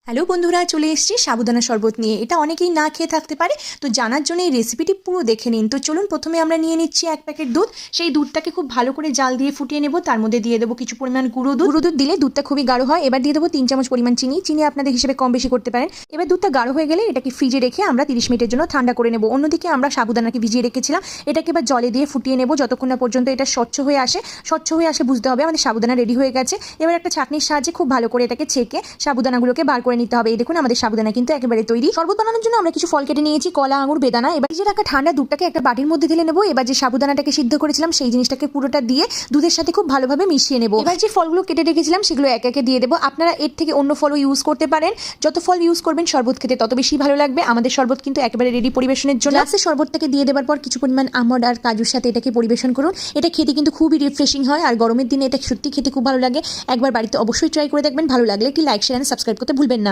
Hello বন্ধুরা, চলে এসেছি সাবুদানা শরবত নিয়ে। এটা অনেকেই না খেয়ে থাকতে পারে, তো জানার জন্য এই রেসিপিটি পুরো দেখে নিন। তো চলুন, প্রথমে আমরা নিয়ে নিচ্ছি 1 প্যাকেট দুধ। সেই দুধটাকে খুব ভালো করে জাল দিয়ে ফুটিয়ে নেব। তার মধ্যে দিয়ে দেবো কিছু পরিমাণ গুঁড়ো দুধ দিলে দুধটা খুবই গাঢ় হয়। এবার দিয়ে দেবো 3 চামচ পরিমাণ চিনি আপনাদের হিসেবে কম বেশি করতে পারেন। এবার দুধটা গাঢ় হয়ে গেলে এটাকে ফ্রিজে রেখে আমরা 30 মিনিটের জন্য ঠান্ডা করে নেব। অন্যদিকে আমরা সাবুদানাকে ভিজিয়ে রেখেছিলাম, এটাকে এবার জলে দিয়ে ফুটিয়ে নেব যতক্ষণ না পর্যন্ত এটা স্বচ্ছ হয়ে আসে। স্বচ্ছ হয়ে আসলে বুঝতে হবে আমাদের সাবুদানা রেডি হয়ে গেছে। এবার একটা ছাঁকনির সাহায্যে খুব ভালো করে এটাকে ছেঁকে সাবুদানাগুলোকে বার করে নিতে হবে। এই দেখুন, আমাদের সাবুদানা কিন্তু একেবারে তৈরি। শরবত বানানোর জন্য আমরা কিছু ফল কেটে নিয়েছি, কলা, আঙুর, বেদানা। এবার ভিজে রাখা ঠান্ডা দুধটাকে একটা বাটির মধ্যে ঢেলে নেব। এবার যে সাবুদানাটাকে সিদ্ধ করেছিলাম সেই জিনিসটাকে পুরোটা দিয়ে দুধের সাথে খুব ভালোভাবে মিশিয়ে নেব। এবার যে ফলগুলো কেটে রেখেছিলাম সেগুলো একে একে দিয়ে দেবো। আপনারা এর থেকে অন্য ফলও ইউজ করতে পারেন। যত ফল ইউজ করবেন শরবত খেতে তত বেশি ভালো লাগবে। আমাদের শরবত কিন্তু একেবারে রেডি পরিবেশনের জন্য। গ্লাসে শরবতটাকে দিয়ে দেওয়ার পর কিছু পরিমাণ আমন্ড আর কাজুর সাথে এটাকে পরিবেশন করুন। এটা খেতে কিন্তু খুবই রিফ্রেশিং হয়, আর গরমের দিনে এটা সত্যি খেতে খুব ভালো লাগে। একবার বাড়িতে অবশ্যই ট্রাই করে দেখবেন। ভালো লাগলে একটি লাইক, শেয়ার এন্ড সাবস্ক্রাইব করতে ভুলবেন না।